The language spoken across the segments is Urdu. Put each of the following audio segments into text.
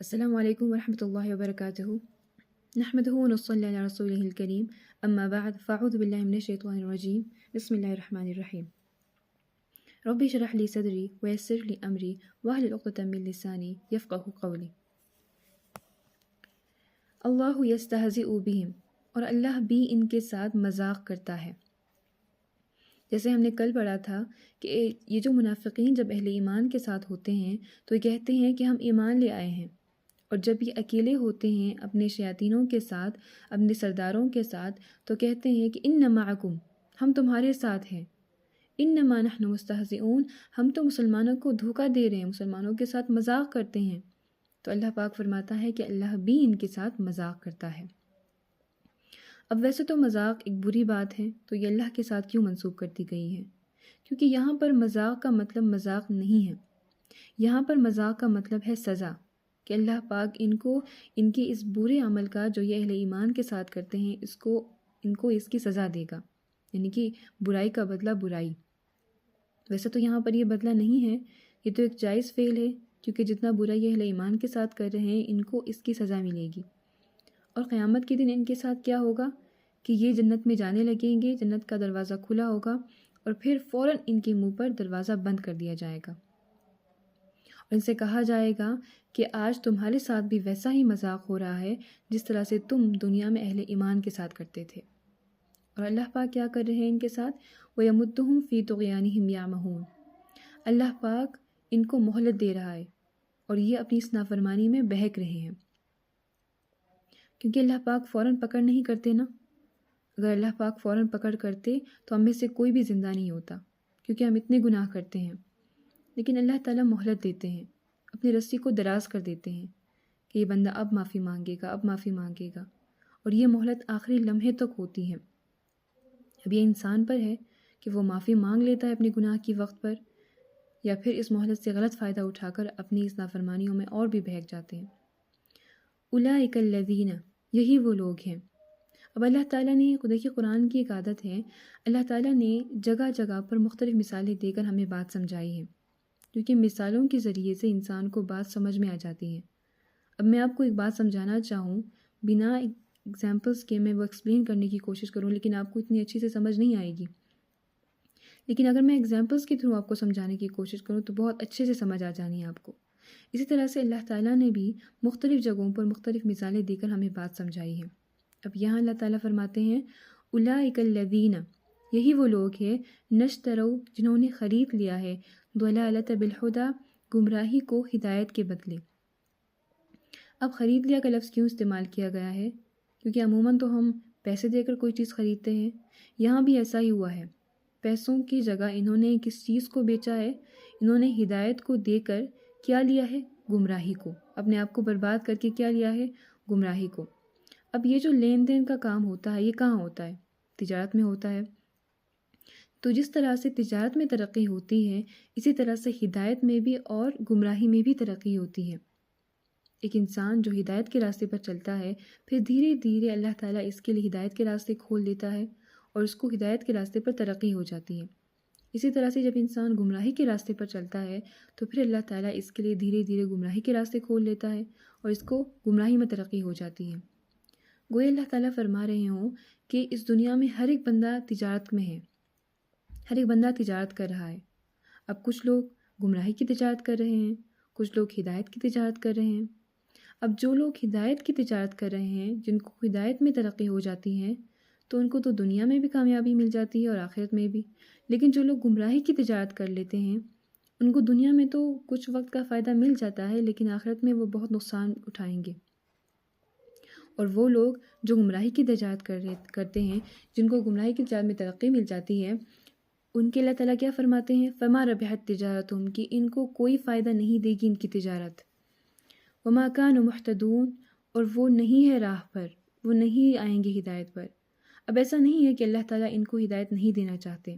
السلام علیکم ورحمۃ اللہ وبرکاتہ نحمده ونصلی علی رسولہ الکریم اما بعد فاعوذ باللہ من الشیطان الرجیم بسم اللہ الرحمن الرحیم رب اشرح لی صدری ویسر لی امری واحلل عقدۃ من لسانی یفقہوا قولی۔ اللہ یستہزئ بہم، اور اللہ بھی ان کے ساتھ مذاق کرتا ہے۔ جیسے ہم نے کل پڑھا تھا کہ یہ جو منافقین جب اہل ایمان کے ساتھ ہوتے ہیں تو یہ کہتے ہیں کہ ہم ایمان لے آئے ہیں، اور جب یہ اکیلے ہوتے ہیں اپنے شیاطینوں کے ساتھ، اپنے سرداروں کے ساتھ، تو کہتے ہیں کہ ان معکم، ہم تمہارے ساتھ ہیں، انما نحن مستہزئون، ہم تو مسلمانوں کو دھوکہ دے رہے ہیں، مسلمانوں کے ساتھ مذاق کرتے ہیں۔ تو اللہ پاک فرماتا ہے کہ اللہ بھی ان کے ساتھ مذاق کرتا ہے۔ اب ویسے تو مذاق ایک بری بات ہے، تو یہ اللہ کے ساتھ کیوں منسوب کر دی گئی ہے؟ کیونکہ یہاں پر مذاق کا مطلب مذاق نہیں ہے، یہاں پر مذاق کا مطلب ہے سزا، کہ اللہ پاک ان کے اس برے عمل کا جو یہ اہل ایمان کے ساتھ کرتے ہیں ان کو اس کی سزا دے گا، یعنی کہ برائی کا بدلہ برائی۔ ویسے تو یہاں پر یہ بدلہ نہیں ہے، یہ تو ایک جائز فعل ہے، کیونکہ جتنا برا یہ اہل ایمان کے ساتھ کر رہے ہیں ان کو اس کی سزا ملے گی۔ اور قیامت کے دن ان کے ساتھ کیا ہوگا کہ یہ جنت میں جانے لگیں گے، جنت کا دروازہ کھلا ہوگا اور پھر فوراً ان کے منہ پر دروازہ بند کر دیا جائے گا، اور ان سے کہا جائے گا کہ آج تمہارے ساتھ بھی ویسا ہی مذاق ہو رہا ہے جس طرح سے تم دنیا میں اہل ایمان کے ساتھ کرتے تھے۔ اور اللہ پاک کیا کر رہے ہیں ان کے ساتھ؟ وَيَمُدُّهُمْ فِي طُغْيَانِهِمْ يَعْمَهُونَ، اللہ پاک ان کو مہلت دے رہا ہے اور یہ اپنی اس نافرمانی میں بہک رہے ہیں، کیونکہ اللہ پاک فوراً پکڑ نہیں کرتے نا۔ اگر اللہ پاک فوراً پکڑ کرتے تو ہم میں سے کوئی بھی زندہ نہیں ہوتا، کیونکہ ہم اتنے گناہ کرتے ہیں۔ لیکن اللہ تعالیٰ مہلت دیتے ہیں، اپنی رسی کو دراز کر دیتے ہیں کہ یہ بندہ اب معافی مانگے گا، اب معافی مانگے گا، اور یہ مہلت آخری لمحے تک ہوتی ہے۔ اب یہ انسان پر ہے کہ وہ معافی مانگ لیتا ہے اپنے گناہ کی وقت پر، یا پھر اس مہلت سے غلط فائدہ اٹھا کر اپنی اس نافرمانیوں میں اور بھی بہک جاتے ہیں۔ اولئک الذین، یہی وہ لوگ ہیں۔ اب اللہ تعالیٰ نے، دیکھیے قرآن کی ایک عادت ہے، اللہ تعالیٰ نے جگہ جگہ پر مختلف مثالیں دے کر ہمیں بات سمجھائی ہے، کیونکہ مثالوں کے ذریعے سے انسان کو بات سمجھ میں آ جاتی ہے۔ اب میں آپ کو ایک بات سمجھانا چاہوں، بنا ایگزامپلس کے میں وہ ایکسپلین کرنے کی کوشش کروں، لیکن آپ کو اتنی اچھی سے سمجھ نہیں آئے گی، لیکن اگر میں ایگزامپلس کے تھرو آپ کو سمجھانے کی کوشش کروں تو بہت اچھے سے سمجھ آ جانی ہے آپ کو۔ اسی طرح سے اللہ تعالیٰ نے بھی مختلف جگہوں پر مختلف مثالیں دے کر ہمیں بات سمجھائی ہے۔ اب یہاں اللہ تعالیٰ فرماتے ہیں اولئک الذین، یہی وہ لوگ ہیں، نشتروا، جنہوں نے خرید لیا ہے، ضلالۃ بالہدی، گمراہی کو ہدایت کے بدلے۔ اب خرید لیا کا لفظ کیوں استعمال کیا گیا ہے؟ کیونکہ عموماً تو ہم پیسے دے کر کوئی چیز خریدتے ہیں، یہاں بھی ایسا ہی ہوا ہے۔ پیسوں کی جگہ انہوں نے کس چیز کو بیچا ہے؟ انہوں نے ہدایت کو دے کر کیا لیا ہے؟ گمراہی کو، اپنے آپ کو برباد کر کے کیا لیا ہے؟ گمراہی کو۔ اب یہ جو لین دین کا کام ہوتا ہے یہ کہاں ہوتا ہے؟ تجارت میں ہوتا ہے۔ تو جس طرح سے تجارت میں ترقی ہوتی ہے، اسی طرح سے ہدایت میں بھی اور گمراہی میں بھی ترقی ہوتی ہے۔ ایک انسان جو ہدایت کے راستے پر چلتا ہے، پھر دھیرے دھیرے اللہ تعالیٰ اس کے لیے ہدایت کے راستے کھول دیتا ہے اور اس کو ہدایت کے راستے پر ترقی ہو جاتی ہے۔ اسی طرح سے جب انسان گمراہی کے راستے پر چلتا ہے تو پھر اللہ تعالیٰ اس کے لیے دھیرے دھیرے گمراہی کے راستے کھول لیتا ہے اور اس کو گمراہی میں ترقی ہو جاتی ہے۔ گویا اللہ تعالیٰ فرما رہے ہوں کہ اس دنیا میں ہر ایک بندہ تجارت میں ہے، ہر ایک بندہ تجارت کر رہا ہے۔ اب کچھ لوگ گمراہی کی تجارت کر رہے ہیں، کچھ لوگ ہدایت کی تجارت کر رہے ہیں۔ اب جو لوگ ہدایت کی تجارت کر رہے ہیں، جن کو ہدایت میں ترقی ہو جاتی ہے، تو ان کو تو دنیا میں بھی کامیابی مل جاتی ہے اور آخرت میں بھی۔ لیکن جو لوگ گمراہی کی تجارت کر لیتے ہیں، ان کو دنیا میں تو کچھ وقت کا فائدہ مل جاتا ہے، لیکن آخرت میں وہ بہت نقصان اٹھائیں گے۔ اور وہ لوگ جو گمراہی کی تجارت کرتے ہیں، جن کو گمراہی کی تجارت میں ترقی مل جاتی ہے، ان کے اللہ تعالیٰ کیا فرماتے ہیں؟ فما ربحت تجارتہم، کہ ان کو کوئی فائدہ نہیں دے گی ان کی تجارت۔ وما کانوا مہتدون، اور وہ نہیں ہے راہ پر، وہ نہیں آئیں گے ہدایت پر۔ اب ایسا نہیں ہے کہ اللہ تعالیٰ ان کو ہدایت نہیں دینا چاہتے،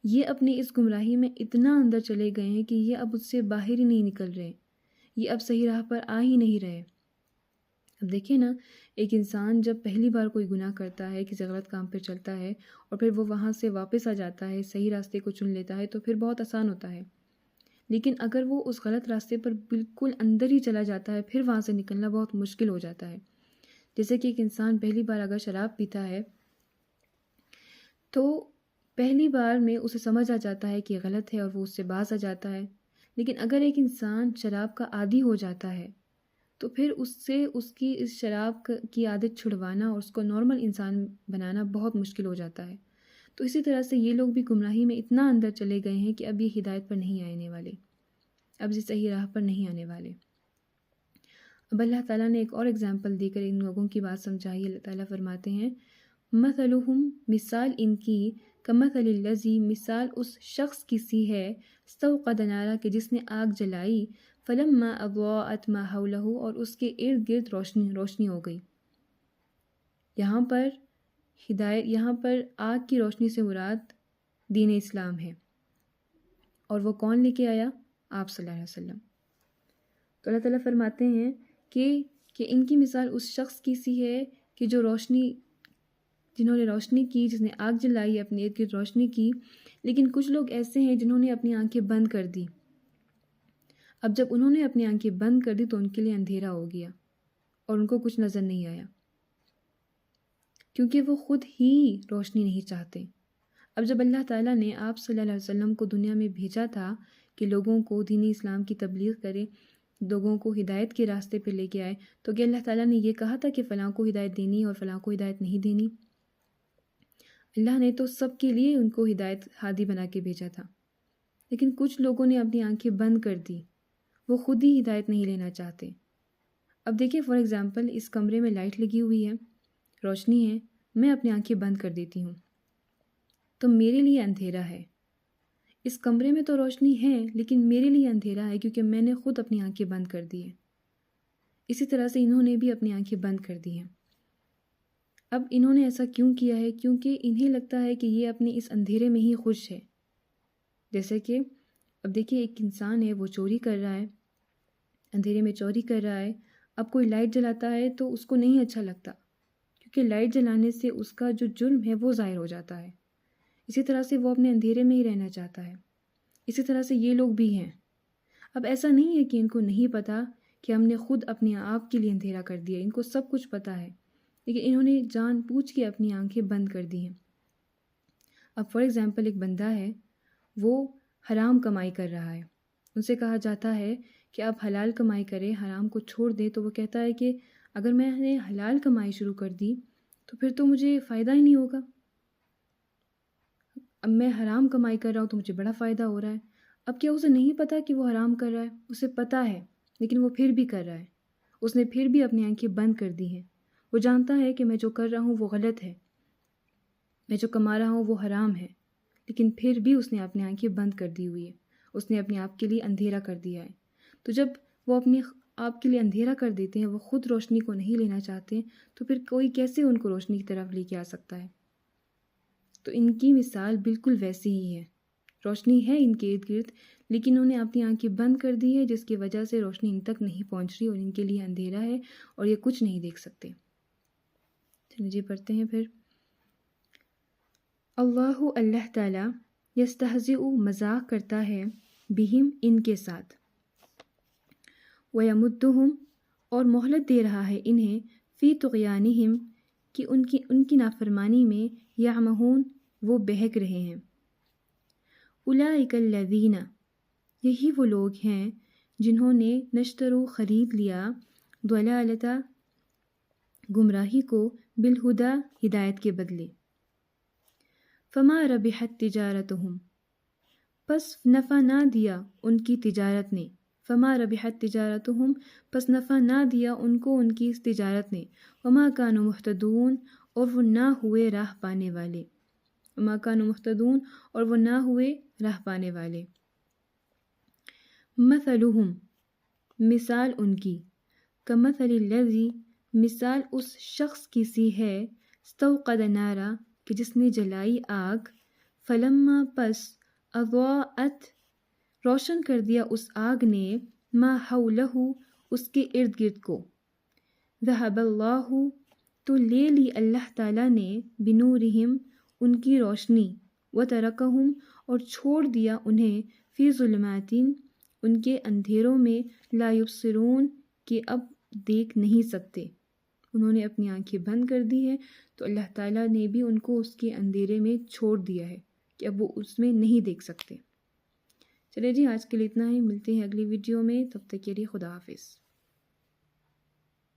یہ اپنے اس گمراہی میں اتنا اندر چلے گئے ہیں کہ یہ اب اس سے باہر ہی نہیں نکل رہے، یہ اب صحیح راہ پر آ ہی نہیں رہے۔ اب دیکھیں نا، ایک انسان جب پہلی بار کوئی گناہ کرتا ہے، کسی غلط کام پہ چلتا ہے اور پھر وہ وہاں سے واپس آ جاتا ہے، صحیح راستے کو چن لیتا ہے، تو پھر بہت آسان ہوتا ہے۔ لیکن اگر وہ اس غلط راستے پر بالکل اندر ہی چلا جاتا ہے پھر وہاں سے نکلنا بہت مشکل ہو جاتا ہے۔ جیسے کہ ایک انسان پہلی بار اگر شراب پیتا ہے تو پہلی بار میں اسے سمجھ آ جاتا ہے کہ یہ غلط ہے اور وہ اس سے باز آ جاتا ہے، لیکن اگر ایک انسان شراب کا عادی ہو جاتا ہے تو پھر اس کی اس شراب کی عادت چھڑوانا اور اس کو نارمل انسان بنانا بہت مشکل ہو جاتا ہے۔ تو اسی طرح سے یہ لوگ بھی گمراہی میں اتنا اندر چلے گئے ہیں کہ اب یہ ہدایت پر نہیں آنے والے، اب یہ صحیح راہ پر نہیں آنے والے۔ اب اللہ تعالیٰ نے ایک اور اگزامپل دے کر ان لوگوں کی بات سمجھائی۔ اللہ تعالیٰ فرماتے ہیں مثلہم، مثال ان کی، کمثل الذی، مثال اس شخص کی سی ہے، استوقد نارا، کہ جس نے آگ جلائی، فلما اضاءت ما حولہ، اور اس کے ارد گرد روشنی ہو گئی۔ یہاں پر آگ کی روشنی سے مراد دین اسلام ہے، اور وہ کون لے کے آیا؟ آپ صلی اللہ علیہ وسلم۔ تو اللہ تعالیٰ فرماتے ہیں کہ ان کی مثال اس شخص کی سی ہے کہ جنہوں نے روشنی کی، جس نے آگ جلائی، اپنے ارد گرد روشنی کی، لیکن کچھ لوگ ایسے ہیں جنہوں نے اپنی آنکھیں بند کر دی۔ اب جب انہوں نے اپنی آنکھیں بند کر دی تو ان کے لیے اندھیرا ہو گیا اور ان کو کچھ نظر نہیں آیا، کیونکہ وہ خود ہی روشنی نہیں چاہتے۔ اب جب اللہ تعالیٰ نے آپ صلی اللہ علیہ وسلم کو دنیا میں بھیجا تھا کہ لوگوں کو دین اسلام کی تبلیغ کرے، لوگوں کو ہدایت کے راستے پہ لے کے آئے، تو کہ اللہ تعالیٰ نے یہ کہا تھا کہ فلاں کو ہدایت دینی اور فلاں کو ہدایت نہیں دینی؟ اللہ نے تو سب کے لیے ان کو ہدایت ہادی بنا کے بھیجا تھا، لیکن کچھ لوگوں نے اپنی آنکھیں بند کر دی، وہ خود ہی ہدایت نہیں لینا چاہتے۔ اب دیکھیں فار ایگزامپل، اس کمرے میں لائٹ لگی ہوئی ہے، روشنی ہے، میں اپنی آنکھیں بند کر دیتی ہوں تو میرے لیے اندھیرا ہے۔ اس کمرے میں تو روشنی ہے لیکن میرے لیے اندھیرا ہے کیونکہ میں نے خود اپنی آنکھیں بند کر دی ہیں۔ اسی طرح سے انہوں نے بھی اپنی آنکھیں بند کر دی ہیں۔ اب انہوں نے ایسا کیوں کیا ہے؟ کیونکہ انہیں لگتا ہے کہ یہ اپنے اس اندھیرے میں ہی خوش ہے۔ جیسے کہ اب دیکھیے ایک انسان ہے، وہ چوری کر رہا ہے، اندھیرے میں چوری کر رہا ہے، اب کوئی لائٹ جلاتا ہے تو اس کو نہیں اچھا لگتا، کیونکہ لائٹ جلانے سے اس کا جو جرم ہے وہ ظاہر ہو جاتا ہے۔ اسی طرح سے وہ اپنے اندھیرے میں ہی رہنا چاہتا ہے۔ اسی طرح سے یہ لوگ بھی ہیں۔ اب ایسا نہیں ہے کہ ان کو نہیں پتہ کہ ہم نے خود اپنے آپ کے لیے اندھیرا کر دیا، ان کو سب کچھ پتہ ہے، لیکن انہوں نے جان بوجھ کے اپنی آنکھیں بند کر دی ہیں۔ اب فار ایگزامپل ایک بندہ ہے، وہ حرام کمائی کر رہا ہے، ان سے کہا جاتا ہے کہ آپ حلال کمائی کریں، حرام کو چھوڑ دیں، تو وہ کہتا ہے کہ اگر میں نے حلال کمائی شروع کر دی تو پھر تو مجھے فائدہ ہی نہیں ہوگا، اب میں حرام کمائی کر رہا ہوں تو مجھے بڑا فائدہ ہو رہا ہے۔ اب کیا اسے نہیں پتا کہ وہ حرام کر رہا ہے؟ اسے پتہ ہے، لیکن وہ پھر بھی کر رہا ہے۔ اس نے پھر بھی اپنی آنکھیں بند کر دی ہیں۔ وہ جانتا ہے کہ میں جو کر رہا ہوں وہ غلط ہے، میں جو کما رہا ہوں وہ حرام ہے، لیکن پھر بھی اس نے اپنی آنکھیں بند کر دی ہوئی ہے، اس نے اپنے آپ کے لیے اندھیرا کر دیا ہے۔ تو جب وہ اپنے آپ کے لیے اندھیرا کر دیتے ہیں، وہ خود روشنی کو نہیں لینا چاہتے، تو پھر کوئی کیسے ان کو روشنی کی طرف لے کے آ سکتا ہے؟ تو ان کی مثال بالکل ویسی ہی ہے، روشنی ہے ان کے ارد گرد، لیکن انہوں نے اپنی آنکھیں بند کر دی ہے، جس کی وجہ سے روشنی ان تک نہیں پہنچ رہی اور ان کے لیے اندھیرا ہے اور یہ کچھ نہیں دیکھ سکتے۔ چلیے جی پڑھتے ہیں پھر۔ اللہ تعالیٰ یستہزئ، مذاق کرتا ہے، بہم، ان کے ساتھ، ویمدہم، اور مہلت دے رہا ہے انہیں، فی طغیانہم، کہ ان کی نافرمانی میں، یعمہون، وہ بہک رہے ہیں۔ اولئک الذین، یہی وہ لوگ ہیں جنہوں نے نشترو، خرید لیا، ضلالتا، گمراہی کو، بالہدا، ہدایت کے بدلے، فما ربحت تجارتہم، پس نفع نہ دیا ان کی تجارت نے، فما ربحت تجارتہم، پس نفع نہ دیا ان کو ان کی اس تجارت نے، وما کانوا مہتدون، اور وہ نہ ہوئے راہ پانے والے، وما کانوا مہتدون، اور وہ نہ ہوئے راہ پانے والے۔ مثلہم، مثال ان کی، کمثل الذی، مثال اس شخص کی سی ہے، استوقد نارا، کہ جس نے جلائی آگ، فلما، پس، اضاءت، روشن کر دیا اس آگ نے، ما حولہ، اس کے ارد گرد کو، ذہب اللہ، تو لے لی اللہ تعالیٰ نے، بنورہم، ان کی روشنی، وترکہم، اور چھوڑ دیا انہیں، فی ظلمات، ان کے اندھیروں میں لا یبصرون کہ اب دیکھ نہیں سکتے، انہوں نے اپنی آنکھیں بند کر دی ہے، تو اللہ تعالیٰ نے بھی ان کو اس کے اندھیرے میں چھوڑ دیا ہے کہ اب وہ اس میں نہیں دیکھ سکتے۔ چلے جی، آج کے لیے اتنا ہی، ملتے ہیں اگلی ویڈیو میں، تب تک کے لیے خدا حافظ۔